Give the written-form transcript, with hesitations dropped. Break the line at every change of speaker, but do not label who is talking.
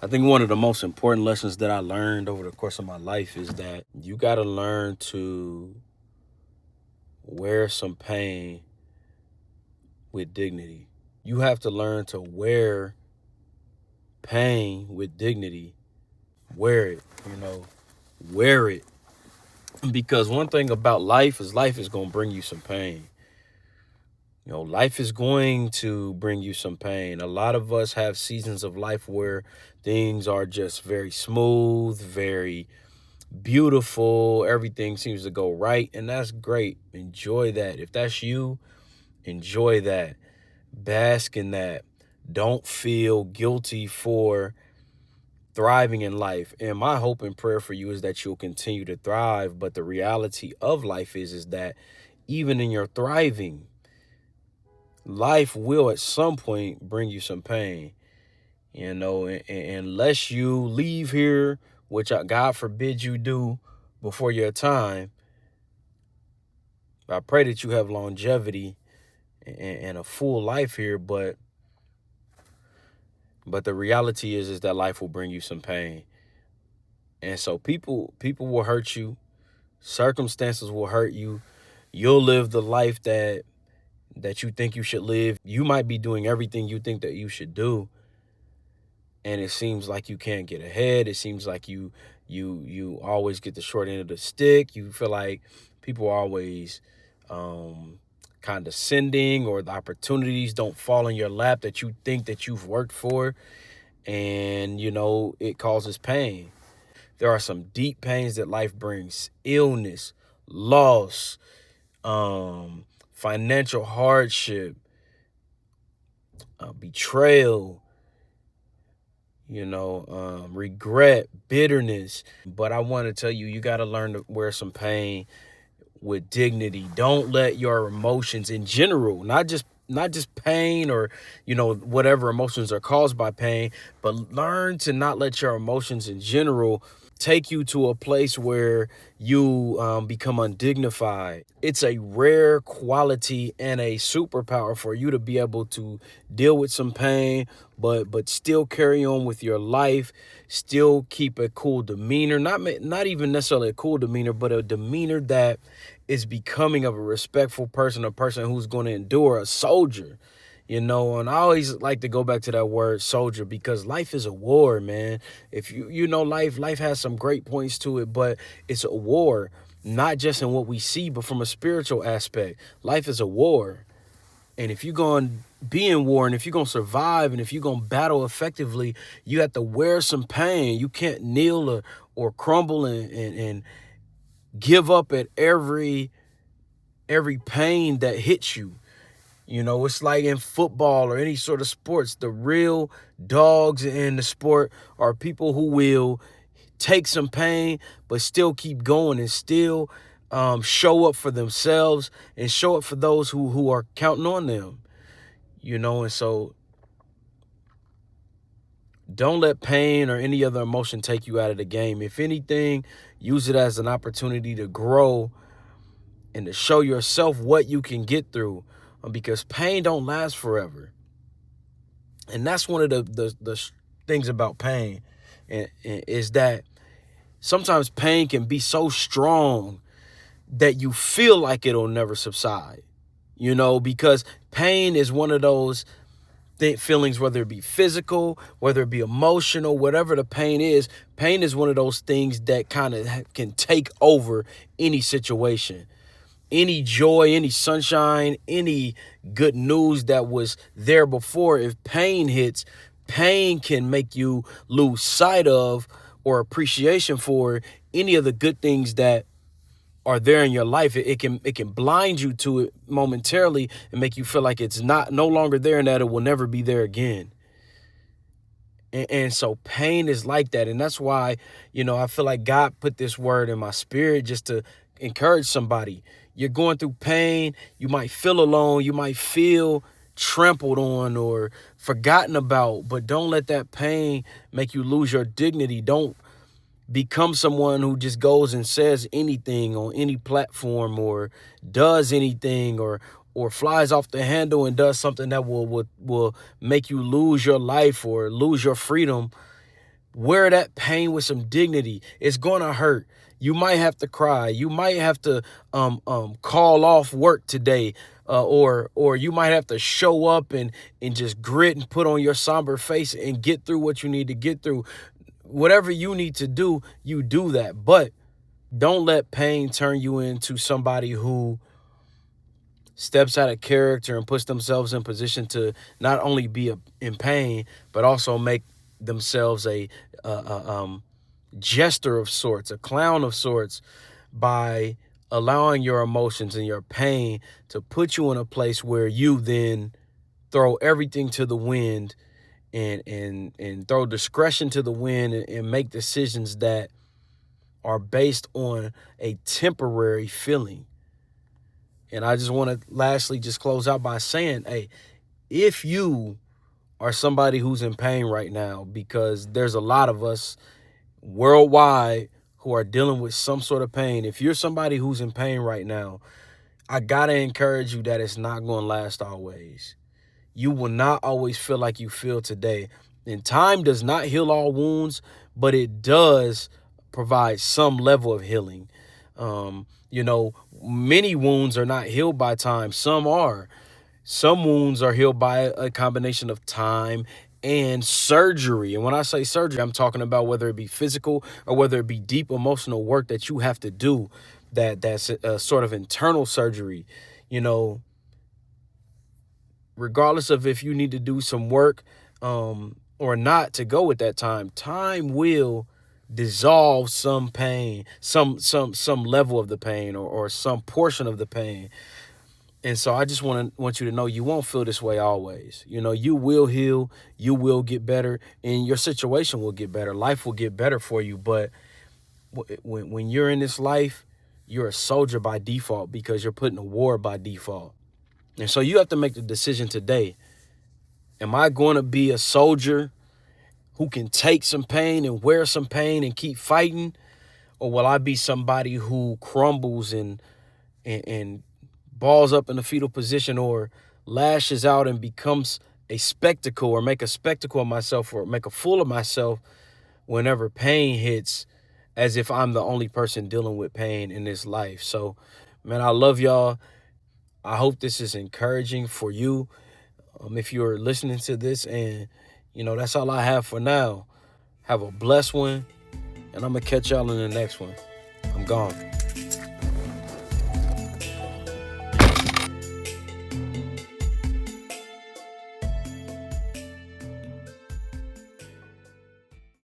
I think one of the most important lessons that I learned over the course of my life is that you got to learn to wear some pain with dignity. You have to learn to wear pain with dignity. Wear it, wear it. Because one thing about life is going to bring you some pain. Life is going to bring you some pain. A lot of us have seasons of life where things are just very smooth, very beautiful. Everything seems to go right, and that's great. Enjoy that. If that's you, enjoy that. Bask in that. Don't feel guilty for thriving in life. And my hope and prayer for you is that you'll continue to thrive. But the reality of life is that even in your thriving, life will at some point bring you some pain, unless you leave here, which God forbid you do before your time. I pray that you have longevity and a full life here, but the reality is that life will bring you some pain. And so people will hurt you, circumstances will hurt you. You'll live the life that you think you should live. You might be doing everything you think that you should do, and it seems like you can't get ahead. It seems like you always get the short end of the stick. You feel like people are always condescending, or the opportunities don't fall in your lap that you think that you've worked for, and it causes pain. There are some deep pains that life brings: illness, loss, financial hardship, betrayal, regret, bitterness. But I want to tell you, you got to learn to wear some pain with dignity. Don't let your emotions in general, not just pain, or whatever emotions are caused by pain, but learn to not let your emotions in general take you to a place where you become undignified. It's a rare quality and a superpower for you to be able to deal with some pain, but still carry on with your life, still keep a cool demeanor, not even necessarily a cool demeanor, but a demeanor that is becoming of a respectful person, a person who's going to endure, a soldier. And I always like to go back to that word soldier, because life is a war, man. If life has some great points to it, but it's a war, not just in what we see, but from a spiritual aspect. Life is a war. And if you're going to be in war, and if you're going to survive, and if you're going to battle effectively, you have to wear some pain. You can't kneel or crumble and give up at every pain that hits you. It's like in football or any sort of sports. The real dogs in the sport are people who will take some pain, but still keep going, and still show up for themselves, and show up for those who are counting on them. And so don't let pain or any other emotion take you out of the game. If anything, use it as an opportunity to grow and to show yourself what you can get through, because pain don't last forever. And that's one of the things about pain, is that sometimes pain can be so strong that you feel like it'll never subside, because pain is one of those feelings, whether it be physical, whether it be emotional, whatever the pain is one of those things that kind of can take over any situation. Any joy, any sunshine, any good news that was there before, if pain hits, pain can make you lose sight of or appreciation for any of the good things that are there in your life. It can blind you to it momentarily and make you feel like it's no longer there, and that it will never be there again. And so pain is like that. And that's why, I feel like God put this word in my spirit just to encourage somebody. You're going through pain. You might feel alone. You might feel trampled on or forgotten about, but don't let that pain make you lose your dignity. Don't become someone who just goes and says anything on any platform, or does anything, or flies off the handle and does something that will make you lose your life or lose your freedom, Wear that pain with some dignity. It's gonna hurt. You might have to cry. You might have to call off work today, or you might have to show up and just grit and put on your somber face and get through what you need to get through. Whatever you need to do, you do that. But don't let pain turn you into somebody who steps out of character and puts themselves in position to not only be in pain, but also make themselves a jester of sorts, a clown of sorts, by allowing your emotions and your pain to put you in a place where you then throw everything to the wind and throw discretion to the wind and make decisions that are based on a temporary feeling. And I just want to lastly just close out by saying, hey, if you are somebody who's in pain right now, because there's a lot of us worldwide who are dealing with some sort of pain. If you're somebody who's in pain right now, I gotta encourage you that it's not going to last always. You will not always feel like you feel today. And time does not heal all wounds, but it does provide some level of healing. Many wounds are not healed by time. Some are. Some wounds are healed by a combination of time and surgery. And when I say surgery, I'm talking about whether it be physical or whether it be deep emotional work that you have to do, that's a sort of internal surgery. You know, regardless of if you need to do some work or not to go with that time will dissolve some pain, some level of the pain, or some portion of the pain. And so I just want you to know you won't feel this way always. You will heal, you will get better, and your situation will get better. Life will get better for you. But when you're in this life, you're a soldier by default because you're put in a war by default. And so you have to make the decision today. Am I going to be a soldier who can take some pain and wear some pain and keep fighting? Or will I be somebody who crumbles and balls up in the fetal position, or lashes out and becomes a spectacle, or make a spectacle of myself, or make a fool of myself whenever pain hits, as if I'm the only person dealing with pain in this life? So, man, I love y'all. I hope this is encouraging for you. If you're listening to this, and that's all I have for now. Have a blessed one, and I'm gonna catch y'all in the next one. I'm gone.